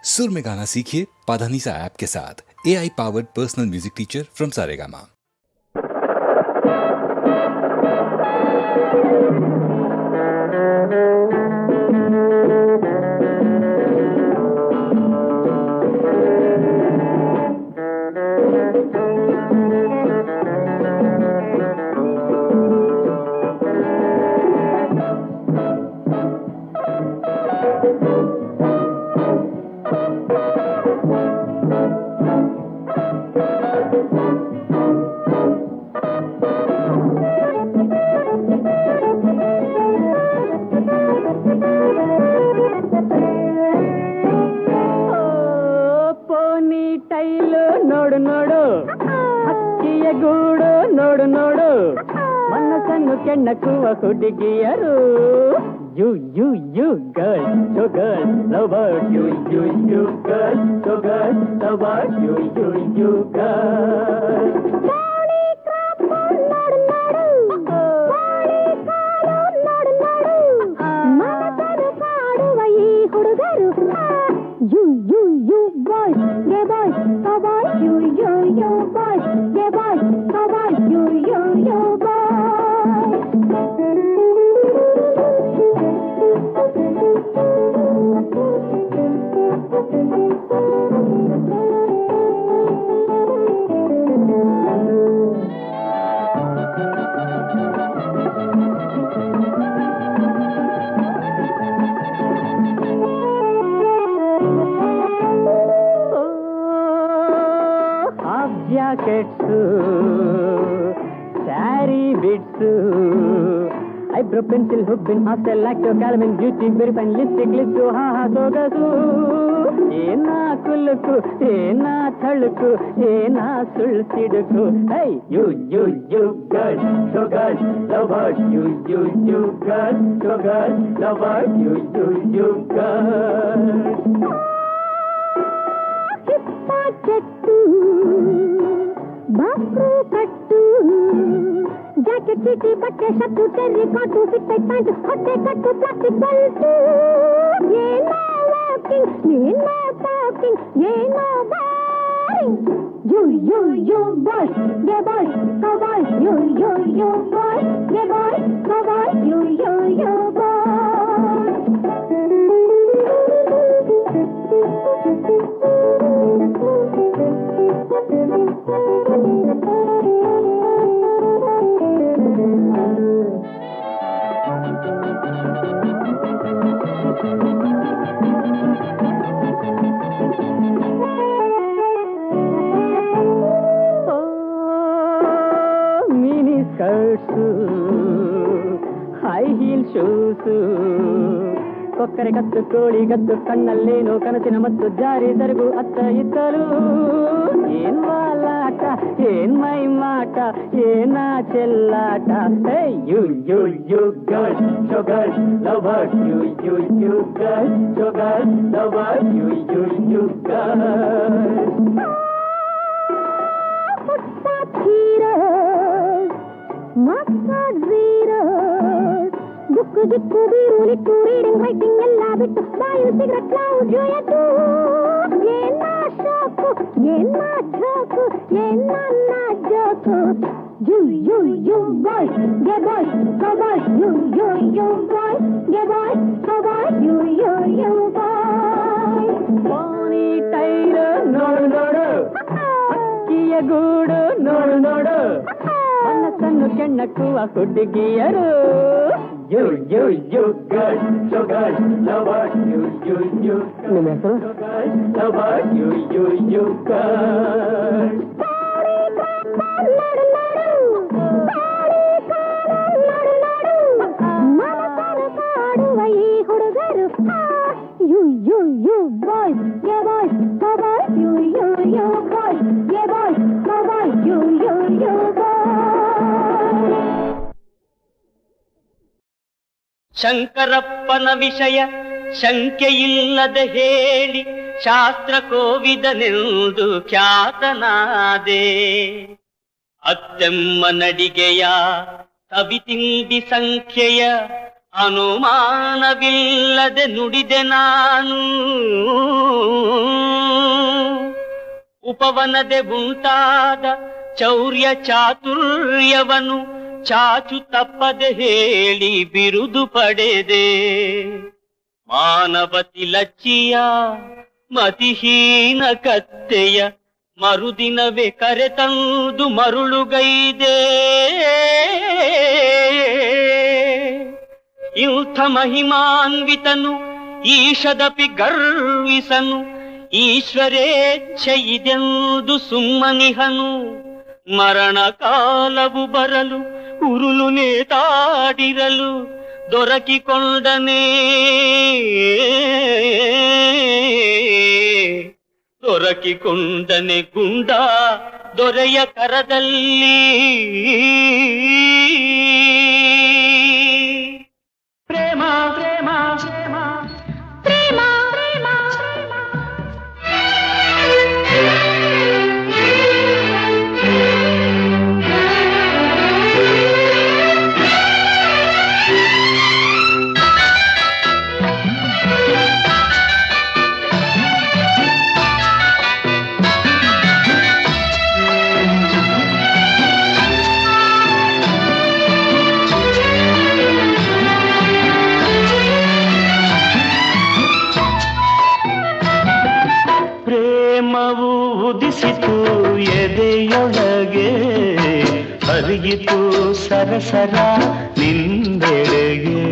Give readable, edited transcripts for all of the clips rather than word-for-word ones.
सुर में गाना सीखिए पाधानीसा ऐप के साथ। AI powered personal music teacher from Saregama. ನೋಡು ನೋಡು ಹಕ್ಕಿಯ ಗೂಡು ನೋಡು ನೋಡು ಮನಸ್ಸನ್ನು ಕೆಣ್ಣಕ್ಕುವ ಹುಡುಗಿಯರು you you you girl you girl lover you you you girl you girl lover you you you girl You, boys, yeah, boys, oh boys, you, boys, yeah, boys, oh boys, you, jackets sari bits eyebrow pencil ಹುಬ್ಬಿನ್ hostel active calamine beauty very fine lipstick lips ಹಾ ಹಾ ಸೊಗಸು ಏನಾ ಕುಲುಕು ಏನಾ ಥಳುಕು ಏನಾ ಸುಳ್ಳು ಸಿಡುಕು hi you you you girl show girl lover you you you girl show girl lover you you you girl చెట్టు బాక్రు కట్టు జాకెట్ చీటి బట్టೆ shirt terrycot fit pant ಹೊಟ್ಟೆ ಕಟ್ಟು ಪ್ಲಾಸ್ಟಿಕ್ ಬಲ್ಟು ಏನೋ ವಾಕಿಂಗ್ ಏನೋ ಟಾಕಿಂಗ್ ಏನೋ boring you you you boy ಗೆ boy co bye you you you boy ಗೆ boy co bye you you you mini skirts high heel shoes ಕೊಕ್ಕರೆ ಕತ್ತು ಕೋಳಿ ಗತ್ತು ಕಣ್ಣಲ್ಲೇನು ಕನಸಿನ ಮತ್ತು ಜಾರಿ ಸರಗು ಅತ್ತ ಇತ್ತಲು ಏನ್ ವಾಲಾಟ ಏನ್ ಮೈ ಮಾಟ ಏನ ಚೆಲ್ಲಾಟ hey you you you girl show girl lover you you you girl show girl lover you you you girl ದಿಕ್ಕು ದಿಕ್ಕು ಬೀರು ನಿಕ್ಕು ರೀಡಿಂಗ್ ರೈಟಿಂಗ್ ಎಲ್ಲ ಬಿಟ್ಟು ಬಾಯು ಸಿಗರೆಟ್ ನಾವು ಜೊಯತು ಏನ ಶಾಕು ಏನ ಛಾಕು ಏನ joke you you you boy ಗೆ boy co bye you you you boy ಗೆ boy co bye you you you boy pony tail ನೋಡು ನೋಡು ಹಕ್ಕಿಯ ಗೂಡು ನೋಡು ನೋಡು ಮನಸ್ಸನ್ನು ಕೆಣ್ಣಕ್ಕುವ ಹುಡುಗಿಯರು you you you girl show girl lover you you you ನಿಮ್ಮ ಹೆಸರು lover you you you girl ಈ ಹುಡುಗರು ಯು ಯು ಯು ಬಾಯ್ ಗೆ boy co bye you you you boy ಗೆ boy co bye you you you ಶಂಕರಪ್ಪನ ವಿಷಯ ಶಂಕೆಯಿಲ್ಲದೆ ಹೇಳಿ ಶಾಸ್ತ್ರ ಕೋವಿದನೆಂದು ಖ್ಯಾತನಾದೆ. ಅತ್ತೆಮ್ಮ ನಡಿಗೆಯ ಕವಿತಿಂಡಿ ಸಂಖ್ಯೆಯ ಅನುಮಾನವಿಲ್ಲದೆ ನುಡಿದೆ ನಾನು. ಒಪ್ಪವನದೆ ಉಂಟಾದ ಚೌರ್ಯ ಚಾತುರ್ಯವನು ಚಾಚು ತಪ್ಪದೆ ಹೇಳಿ ಬಿರುದು ಪಡೆದೆ. ಮಾನವತಿ ಲಚ್ಚಿಯ ಮತಿಹೀನ ಕತ್ತೆಯ ಮರುದಿನವೇ ಕರೆತಂದು ಮರುಳುಗೈದೆ. ಇಂಥ ಮಹಿಮಾನ್ವಿತನು ಈಶದಪಿ ಗರ್ವಿಸನು, ಈಶ್ವರೇಚ್ಛೆ ಇದೆಂದು ಸುಮ್ಮನಿಹನು. ಮರಣ ಕಾಲವು ಬರಲು ಉರುಳು ನೇತಾಡಿರಲು ದೊರಕಿಕೊಂಡನೇ ಗುಂಡ ದೊರೆಯ ಕರದಲ್ಲಿ. ಪ್ರೇಮ ಪ್ರೇಮ ಪ್ರೇಮ ಪ್ರೇಮ ಪ್ರೇಮ ಉದಿಸಿತು ಎದೆಯೊಳಗೆ, ಹರಿಯಿತು ಸರಸರ ನಿಂದೆಡೆಗೆ.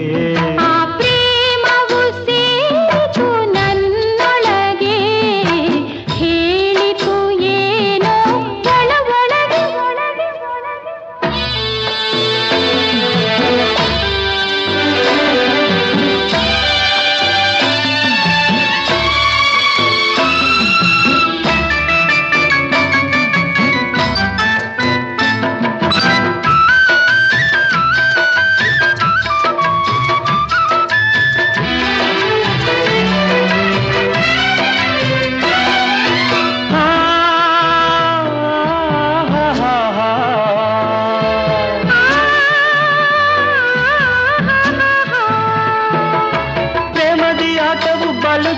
ಆ ಪ್ರೇಮವು ಸೇರಿತು ನನ್ನೊಳಗೆ, ಹೇಳಿತು ಏನೋ ಒಳಗೊಳಗೆ.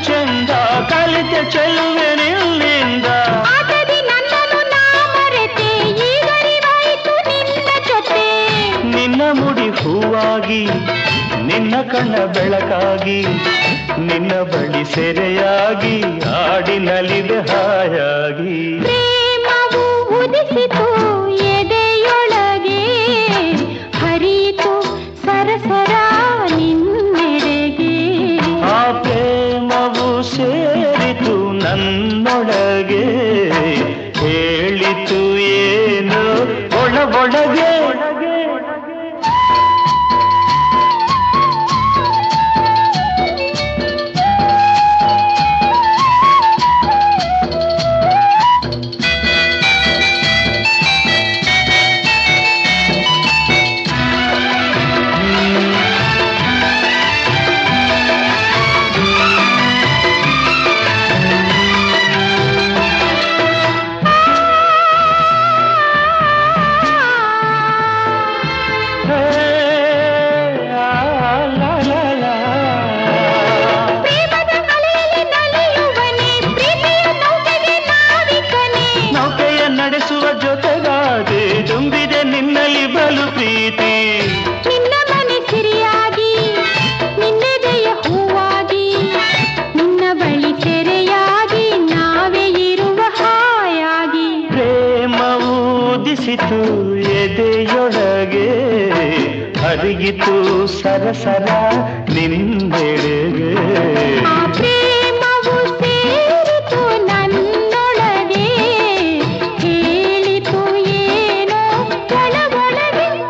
ಚಂದ ಕಲಿತ ಚೆಲುವೆ ನಿನ್ನಿಂದ, ಆತದಿ ನನ್ನನ್ನು ನಾ ಮರೆತೆ, ಈಗರಿವಾಯಿತು ನಿನ್ನ ಜೊತೆ. ನಿನ್ನ ಮುಡಿ ಹೂವಾಗಿ, ನಿನ್ನ ಕಣ್ಣ ಬೆಳಕಾಗಿ, ನಿನ್ನ ಬಳಿ ಸೆರೆಯಾಗಿ ಆಡಿನಲಿದೆ ಹಾಯಾಗಿ. ಪ್ರೇಮವು ಉದಿಸಿತು ಎದೆಯೊಳಗೆ, ಹರಿಯಿತು ಸರಸರ ನಿನ್ನೆಡೆಗೆ. ಆ ಪ್ರೇಮವು ಸೇರಿತು ನನ್ನೊಳಗೆ, ಹೇಳಿತು ಏನು ಒಳಗೆ. ಎದೆಯೊಳಗೆ ಹರಿಯಿತು ಸರಸರ ನಿಂದೆಡೆಗೆ. ಪ್ರೇಮವು ಸೇರಿತು ನನ್ನೊಳಗೆ, ಹೇಳಿತು ಏನೋ ಒಳಗೊಳಗೆ.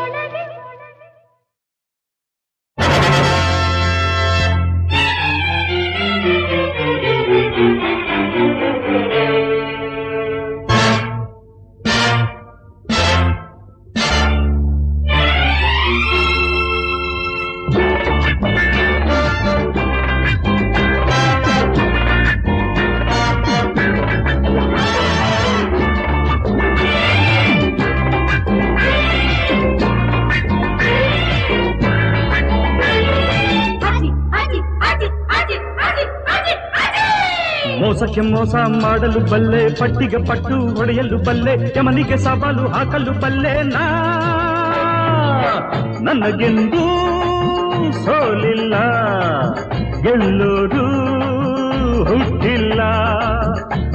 ಮೋಸಕ್ಕೆ ಮೋಸ ಮಾಡಲು ಬಲ್ಲೆ, ಪಟ್ಟಿಗೆ ಪಟ್ಟು ಹೊಡೆಯಲು ಬಲ್ಲೆ, ಯಮನಿಗೆ ಸವಾಲು ಹಾಕಲು ಬಲ್ಲೆ. ನನಗೆಂದೂ ಸೋಲಿಲ್ಲ, ಗೆಲ್ಲೋದು ಹುಟ್ಟಿಲ್ಲ.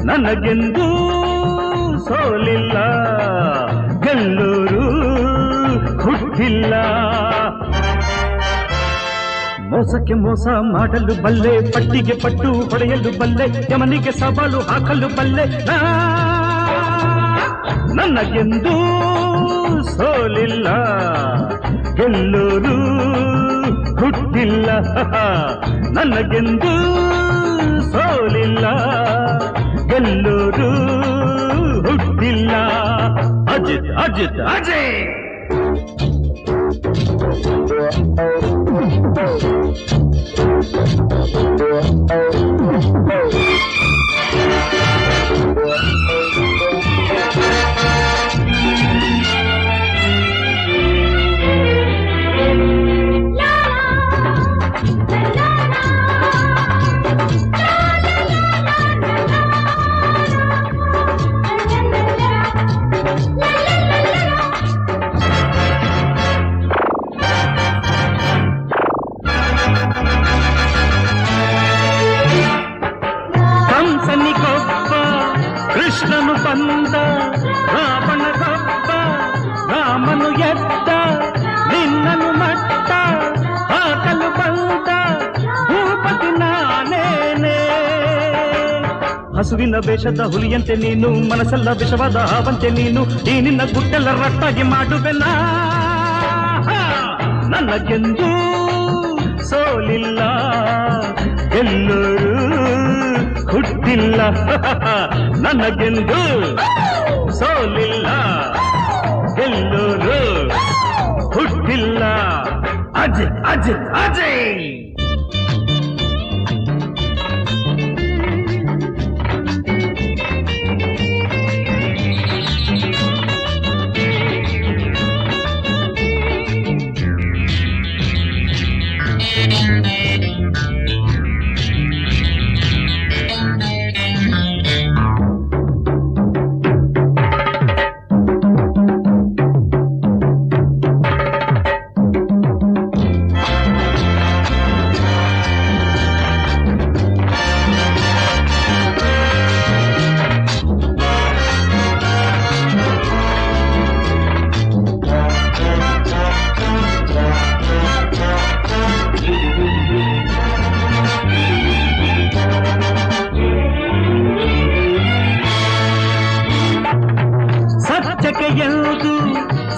ನನಗೆಂದೂ ಸೋಲಿಲ್ಲ, ಗೆಲ್ಲೋರು ಹುಟ್ಟಿಲ್ಲ. ಮೋಸಕ್ಕೆ ಮೋಸ ಮಾಡಲು ಬಲ್ಲೆ, ಪಟ್ಟಿಗೆ ಪಟ್ಟು ಹೊಡೆಯಲು ಬಲ್ಲೆ, ಯಮನಿಗೆ ಸವಾಲು ಹಾಕಲು ಬಲ್ಲೆ. ನನಗೆಂದೂ ಸೋಲಿಲ್ಲ, ಗೆಲ್ಲೋರು ಹುಟ್ಟಿಲ್ಲ. ನನಗೆಂದೂ ಸೋಲಿಲ್ಲ, ಗೆಲ್ಲೋರು ಹುಟ್ಟಿಲ್ಲ. ಅಜಿತ್ ಅಜಿತ್ ಅಜಯ್. ಕೃಷ್ಣನು ಬಂದ, ರಾವಣಗೊಬ್ಬ, ರಾಮನು ಎದ್ದ, ನಿನ್ನನು ಮಟ್ಟ ಹಾಕಲು ಬಂದ, ಭೂಪತಿ ನಾನೇನೆ. ಹಸುವಿನ ವೇಷದ ಹುಲಿಯಂತೆ ನೀನು, ಮನಸ್ಸೆಲ್ಲ ವಿಷವಾದ ಹಾವಂತೆ ನೀನು, ಈ ನಿನ್ನ ಗುಟ್ಟೆಲ್ಲ ರಟ್ಟಾಗಿ ಮಾಡುವೆನಾ. ನನಗೆಂದೂ ಸೋಲಿಲ್ಲ, ಎಲ್ಲರೂ ಹುಟ್ಟಿಲ್ಲ. ನನಗೆಂದೂ ಸೋಲಿಲ್ಲ, ಎಲ್ಲರೂ ಹುಟ್ಟಿಲ್ಲ. ಅಜಯ್ ಅಜಯ್ ಅಜಯ್. ಎಂದು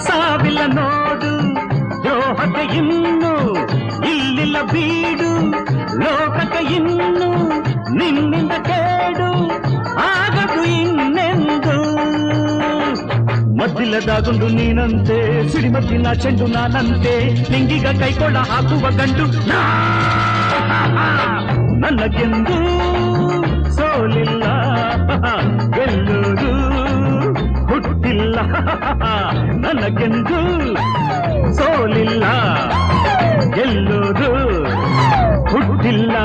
ಸಾವಿಲ್ಲ ನೋಡು, ದ್ರೋಹಕ್ಕೆ ಇನ್ನು ಇಲ್ಲಿಲ್ಲ ಬೀಡು, ಲೋಕಕ್ಕೆ ಇನ್ನು ನಿನ್ನಿಂದ ಕೇಡು ಆಗದು ಇನ್ನೆಂದು. ಮದ್ದಿಲ್ಲದಾಗೊಂಡು ನೀನಂತೆ, ಸಿಡಿಮದ್ದಿನ ಚೆಂಡು ನಾನಂತೆ, ನಿಂಗೀಗ ಕೈಕೊಳ್ಳ ಹಾಕುವ ಗಂಡು ನನಗೆಂದು ಸೋಲಿಲ್ಲ, ಗೆಲ್ಲುವುದು ಹುಟ್ಟಿಲ್ಲ. ನನಗೆಂದು ಸೋಲಿಲ್ಲ, ಗೆಲ್ಲುವುದು ಹುಟ್ಟಿಲ್ಲ.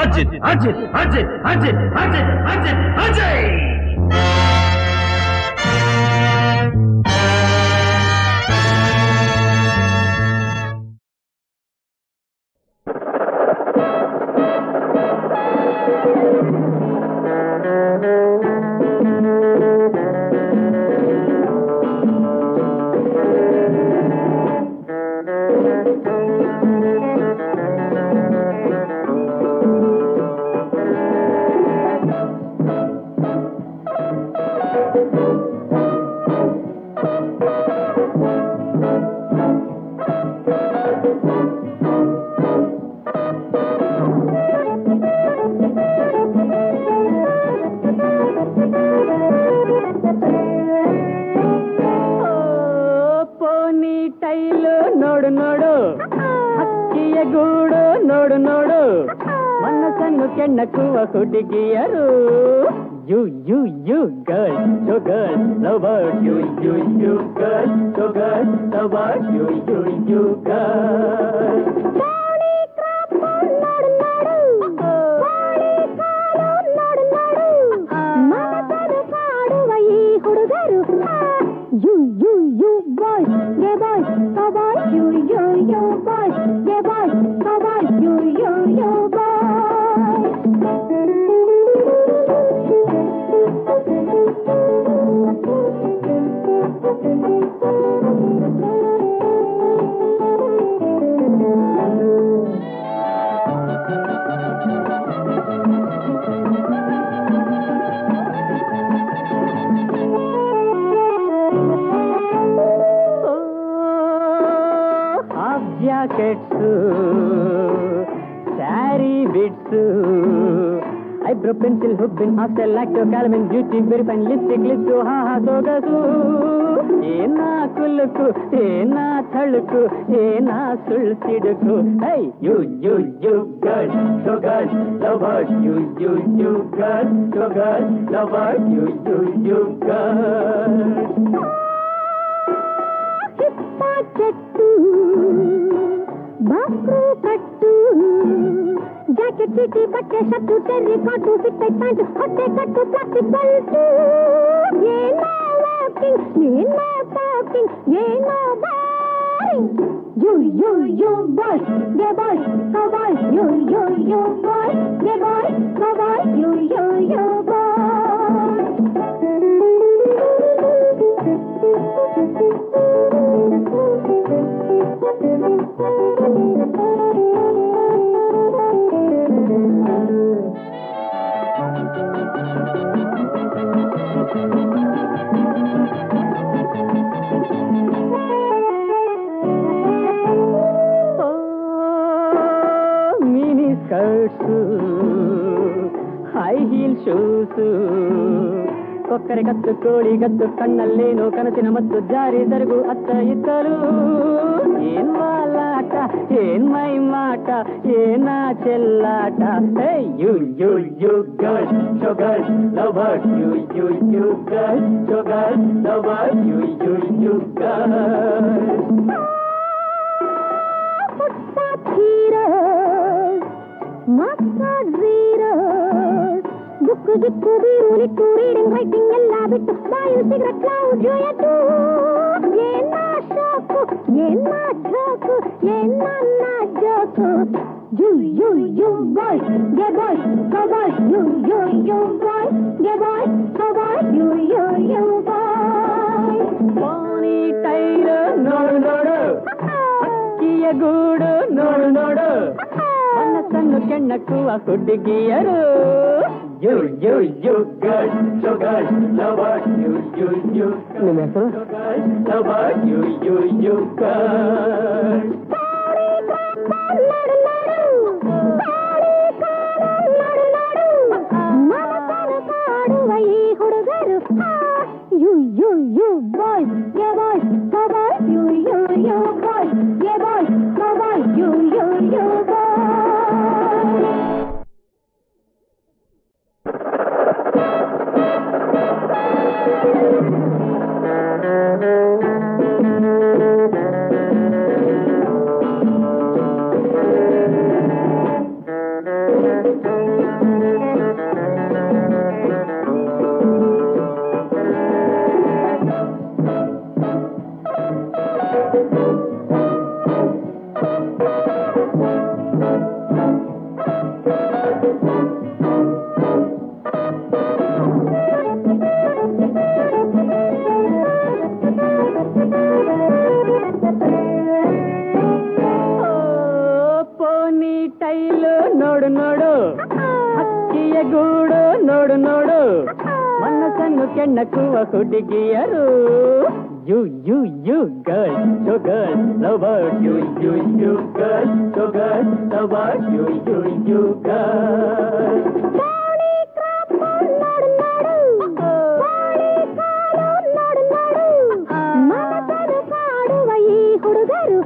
ಅಜಿತ್ ಅಜಿತ್ ಅಜಿತ್ ಅಜಿತ್ ಅಜಿತ್ ಅಜಿತ್ ಅಜಯ್. ನೋಡು ನೋಡು, ಹಕ್ಕಿಯ ಗೂಡು ನೋಡು ನೋಡು, ಮನಸ್ಸನ್ನು ಕೆಣ್ಣಕ್ಕುವ ಹುಡುಗಿಯರು. You, you, you girls, so girls, love about you, you, you girls, so girls, love about you, you, you girls. ಗಾಳಿ ಕ್ರಾಪು ನೋಡು ನೋಡು, ಗಾಳಿ ಕಾಲು ನೋಡು ನೋಡು, you boys, yeah boys, cowboys, you boys, yeah boys, cowboys, you half jackets sari bits eyebrow pencil ಹುಬ್ಬಿನ್ hostel lacto calamine beauty very fine lipstick lips ಹಾ ಸೊಗಸು ಏನ ಕುಲುಕು ಏನ ಥಳುಕು ಏನ ಸುಳ್ಸಿಡುಕು hi you girl show girl lover you girl show girl lover you girl ಹಿಪ್ಪ ಚೆಟ್ಟು ಬಾಕ್ರು ಕಟ್ಟು ಜಾಕೆಟ್ ಚೀಟಿ ಬಟ್ಟೆ shirt terry cot fitted pant ಹೊಟ್ಟೆ ಕಟ್ಟು ಪ್ಲಾಸ್ಟಿಕ್ ಬೆಲ್ಟು ಏನೋ ವಾಕಿಂಗ್ ಏನೋ ಟಾಕಿಂಗ್ ಏನೋ boring you boys, yeah boys, cowboys, you boys, yeah boys, cowboys, you mini skirts high heel shoes ಕೊಕ್ಕರೆ ಕತ್ತು ಕೋಳಿ ಗದ್ದು ಕಣ್ಣಲ್ಲೇನು ಕನಸಿನ ಮತ್ತು ಜಾರಿ ಸರಗು ಅತ್ತ ಇದ್ದರು ಏನ್ ವಾಲಾಟ ಏನ್ ಮೈ ಮಾಟ ಏನ ಚೆಲ್ಲಾಟ hey you girl show girl lover you girl show girl lover you girl book ಜಿಕ್ಕು ಬೀರು ನಿಕ್ಕು ರೀಡಿಂಗ್ ರೈಟಿಂಗ್ ಎಲ್ಲ ಬಿಟ್ಟು ಬಾಯಿಲ್ ಸಿಗರೆಟ್ ನಾವು ಜೋಯಟ್ಟು ಏನ ಶಾಕು ಏನ ಝೋಕು ಏನ joke you boys, yeah boys, cowboys, you boys, yeah boys, cowboys, you boys. Pony tail ನೋಡು ಅಕ್ಕಿಯ ಗೂಡು ನೋಡು ಮನಸ್ಸನ್ನು ಕೆಣ್ಣಕ್ಕುವ ಹುಡುಗಿಯರು you girl show girl lover you ನಿಮ್ಮ ಹೆಸರು ಲವರ್ ಯು ಗರ್ಲ್ ಕಾಡುವ ಈ ಹುಡುಗರು you boys, yeah boys, cowboys, you boys, yeah boys, cowboys, you boys. Pony tail ನೋಡು ಹಕ್ಕಿಯ ಗೂಡು ನೋಡು ಮನಸ್ಸನ್ನು ಕೆಣ್ಣಕ್ಕುವ ಹುಡುಗಿಯರು you girl show girl lover you girl show girl lover you girl ಕಾಡುವ ಈ ಹುಡುಗರು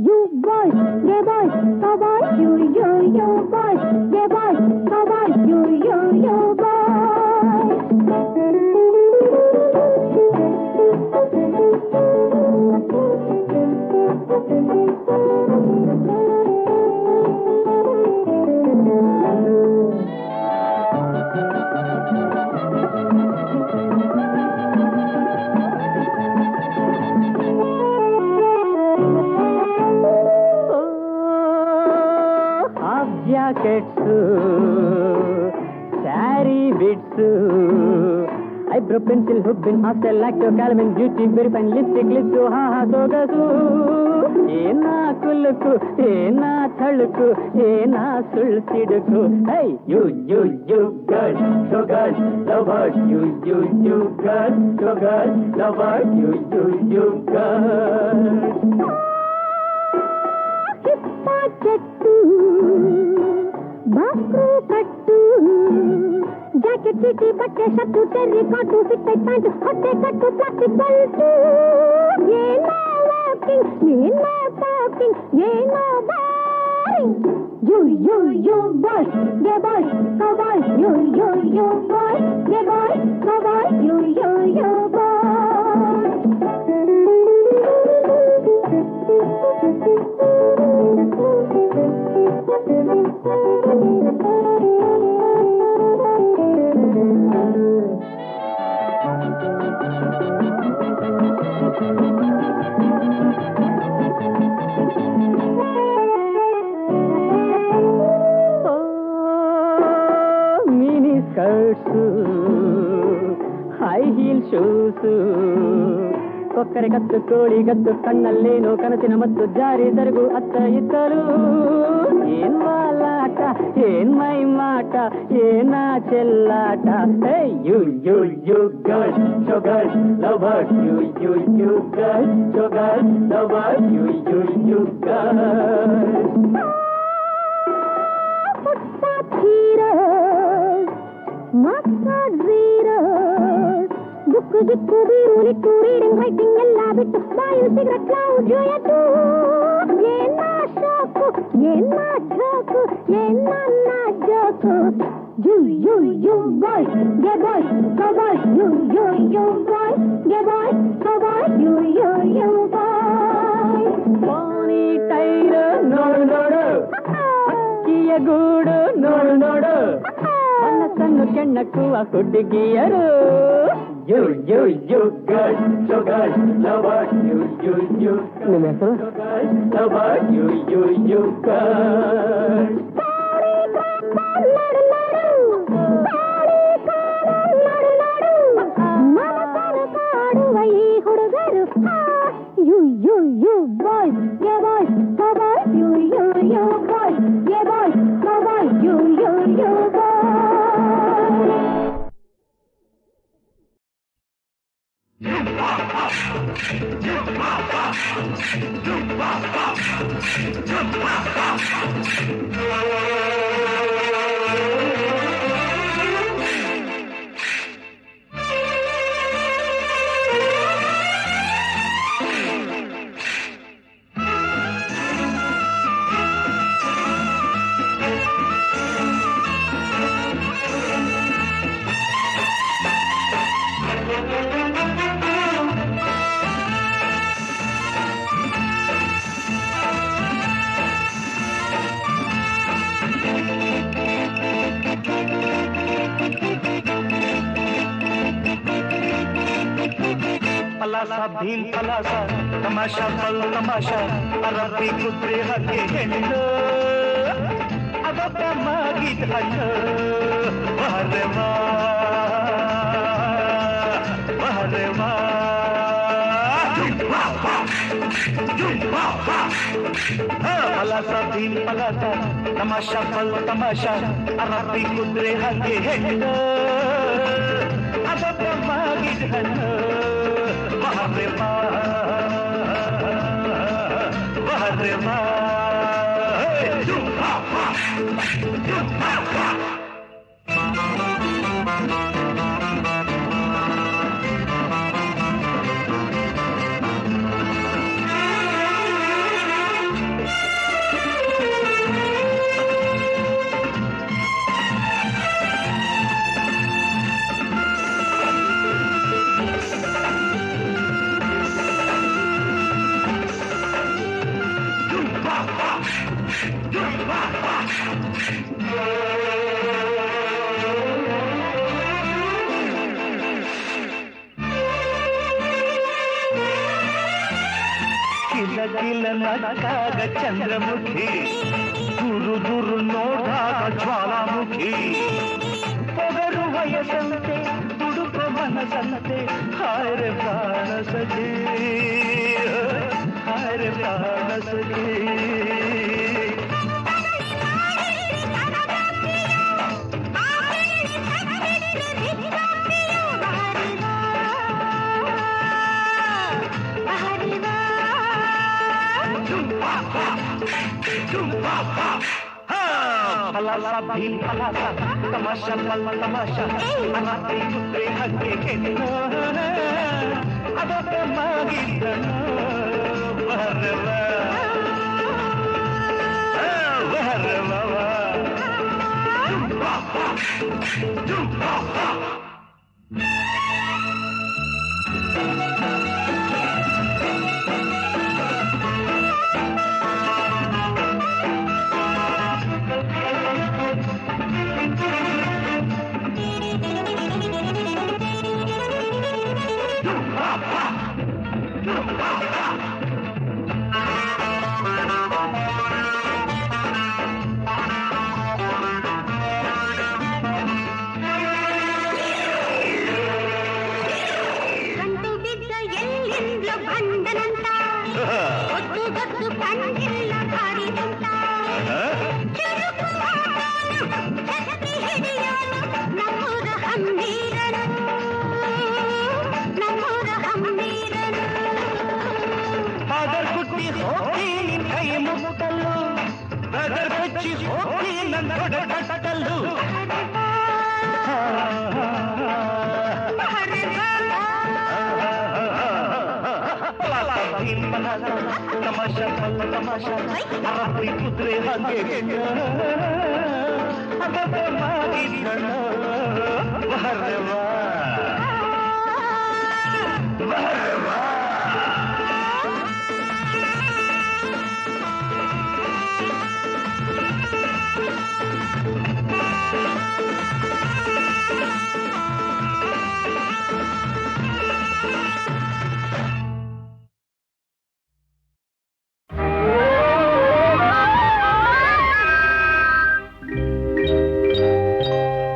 you boys, yeah boys, cowboys, you boys, yeah boys, cowboys, you boys. Jackets sari bits eyebrow pencil ಹುಬ್ಬಿನ್ hostel lacto calamine beauty very fine lipstick lips ಹಾ ಸೊಗಸು ಏನಾ ಕುಲುಕು ಏನಾ ಥಳುಕು ಏನಾ ಸುಳ್ಸಿಡುಕು hi you girl show girl lover you girl show girl lover you girl ಹಿಪ್ಪ ಚೆಟ್ಟು ಬಾಕ್ರು ಕಟ್ಟು ಜಾಕೆಟ್ ಚೀಟಿ ಬಟ್ಟೆ shirt terry cot fitted pant ಹೊಟ್ಟೆ ಕಟ್ಟು ಪ್ಲಾಸ್ಟಿಕ್ ಬೆಲ್ಟು ಏನೋ ವಾಕಿಂಗ್ ಏನೋ ಟಾಕಿಂಗ್ ಏನೋ ಬಾರಿಂಗ್ ಯು ಬಾಯ್ ಗೆ boy co bye you boy ಗೆ boy co bye you mini skirts high heel shoes ಕೊಕ್ಕರೆ ಕತ್ತು ಕೋಳಿ ಗತ್ತು ಕಣ್ಣಲ್ಲೇನು ಕನಸಿನ ಮತ್ತು ಜಾರಿ ತರಗು ಅತ್ತ ಇತ್ತಲು ಏನ್ ವಾಲಾಟ ಏನ್ ಮೈ ಮಾಟ ಏನಾ ಚೆಲ್ಲಾಟ hey you girl show girl lover you girl show girl lover you girl book ಜಿಕ್ಕು ಬೀರು ಲಿಕ್ಕು ರೀಡಿಂಗ್ ರೈಟಿಂಗ್ ಎಲ್ಲ ಬಿಟ್ಟು ಬಾಯು ಸಿಗರೆಟ್ ನಾವು ಜೋಯತು ಏನಾ ಶಾಕು ಏನಾ ಝೋಕು ಏನಾ ಜೋಕು ಯು ಬಾಯ್ ಗೆ boy co bye you boy ಗೆ boy co bye you boy pony tail ನೋಡು ಅಕ್ಕಿಯ ಗೂಡು ನೋಡು ಮನಸ್ಸನ್ನು ಕೆಣ್ಣಕ್ಕುವ ಹುಡುಗಿಯರು you girl show girl lover you ನಿಮ್ಮ ಹೆಸರು ಲವರ್ ಯು ಗರ್ಲ್ ಕಾಡುವ ಈ ಹುಡುಗರು ಯು ಬಾಯ್ ಗೆ boy co bye you boy ಗೆ ಬಾಯ್ ಕೋ ಬಾಯ್ ಯು ಬಾಯ್ ಪಲಾಸ ಭೀಮ್ ಪಲಾಸ ತಮಾಷಾ ಬಲ್ ತಮಾಷಾ ಅರಬ್ಬಿ ಕುದುರೆ ಹಕ್ಕಿ ಹೆಣ್ಣು ಅದೊಬ್ಬ ಮಾಗಿದ ಹಣ್ಣು ಬಹರೆವಾ ಪಲಾಸ ಭೀಮ್ ಪಲಾಸ ತಮಾಷಾ ಬಲ್ ತಮಾಷಾ ಅರಬ್ಬಿ ಕುದುರೆ ಹಕ್ಕಿ ಹೆಣ್ಣು ಅದೊಬ್ಬ ಮಾಗಿದ ಹಣ್ಣು ಬಹರೆವಾ ಕಿಲ ಕಿಲ ನಕ್ಕಾಗ ಚಂದ್ರಮುಖಿ ಗುರು ಹುಡುಗರು ನೋಡಾಗ ಜ್ವಾಲಾಮುಖಿ ಪೊಗರು ವಯಸ್ಸಂತೆ ತುಡುಕ ಮನಸ್ಸಂತೆ ಹಾರೆ ಪ್ರಾಣ ಸಖಿ ಹಾರೆ ಪ್ರಾಣ ಸಖಿ पलासा भील पलासा तमाशा पल तमाशा अनाते कुत्रे हगे अदोटे मागिदन वहरवा वहरवा तमाशा पल तमाशा अरबी कुत्रे हगे अदोटे मागिदन वहरवा वहरवा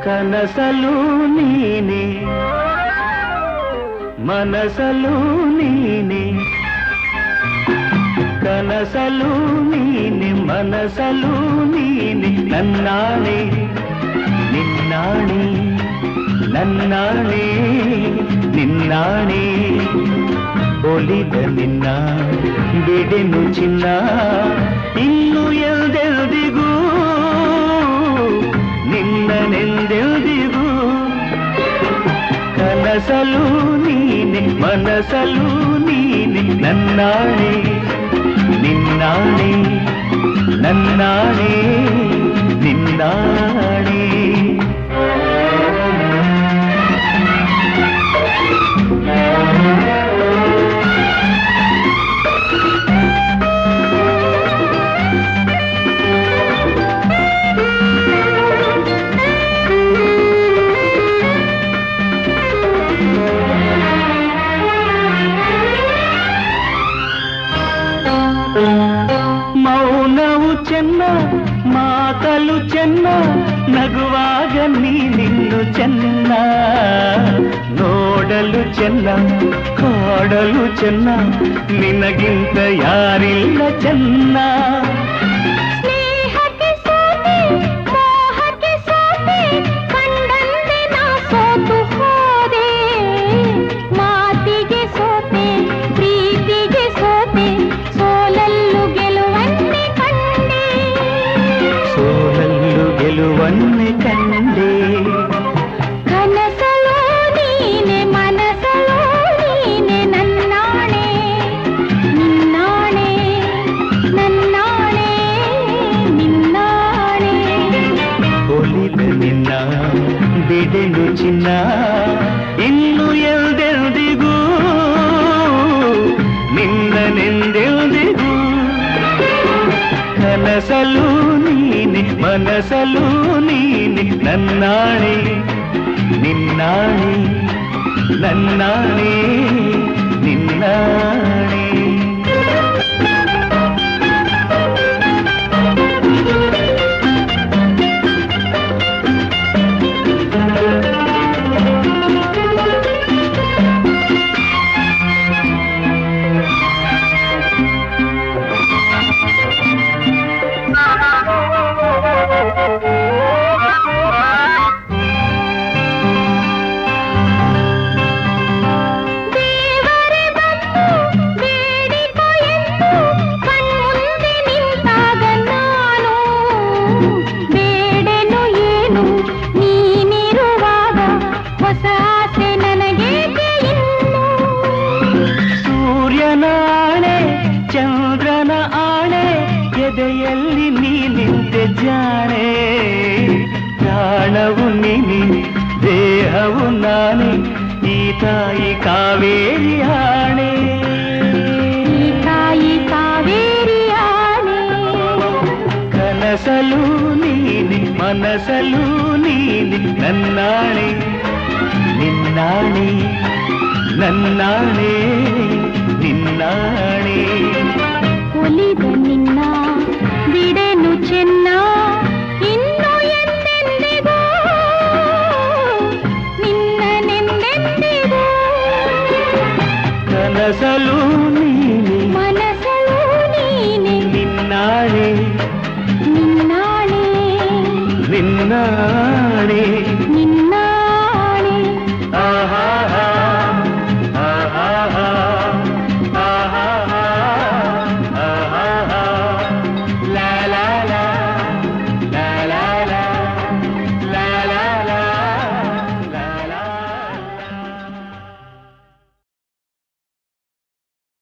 ಕನಸಲು ನೀನೆ ಮನಸಲು ನೀನೆ ಕನಸಲು ನೀನೆ ಮನಸಲು ನೀನೆ ನನ್ನಾಣೆ ನಿನ್ನಾಣೆ ನನ್ನಾಣೆ ನಿನ್ನಾಣೆ ಒಲಿದ ನಿನ್ನ ಬಿಡೆನು ಚಿನ್ನ ಇನ್ನು ಎಲ್ದೆಲ್ದಿಗೂ ನಿನ್ನನೆಂದೆಲ್ದಿಗೂ ಕನಸಲು ನೀನೆ ಮನಸಲು ನೀನೆ ನನ್ನಾಣೆ ನಿನ್ನಾಣೆ ನನ್ನಾಣೆ ನಿನ್ನಾಣೆ ಮೌನವು ಚೆನ್ನ ಮಾತಲು ಚೆನ್ನ ನಗುವಾಗ ನೀನಿನ್ನು ಚೆನ್ನ ನೋಡಲು ಚೆನ್ನ ಕಾಡಲು ಚೆನ್ನ ನಿನಗಿಂತ ಯಾರಿಲ್ಲ ಚೆನ್ನ ಗೆಲುವನ್ನೇ ಕಂಡೆ ಕನಸಲು ನೀನೆ ಮನಸಲು ನೀನೆ ನನ್ನಾಣೆ ನಿನ್ನಾಣೆ ನನ್ನಾಣೆ ನಿನ್ನಾಣೆ ಒಲಿದ ನಿನ್ನ ಬಿಡೆನು ಚಿನ್ನ ಇನ್ನು ಎಲ್ದೆಲ್ದಿಗೂ ನಿನ್ನನೆಂದೆಲ್ದಿಗೂ ಕನಸಲು ನೀನೆ ಮನಸಲು ನೀನೆ ನನ್ನಾಣೆ ನಿನ್ನಾಣೆ ನನ್ನಾಣೆ ನಿನ್ನಾಣೆ ಜಾಣೆ ಪ್ರಾಣವು ನೀನೆ ದೇಹವು ನಾನೇ ಈ ತಾಯಿ ಕಾವೇರಿ ಆಣೆ ಈ ತಾಯಿ ಕಾವೇರಿ ಆಣೆ ಕನಸಲು ನೀನೆ ಮನಸಲು ನೀನೆ ನನ್ನಾಣೆ ನಿನ್ನಾಣೆ ನನ್ನಾಣೆ ನಿನ್ನಾಣೆ ಒಲಿದ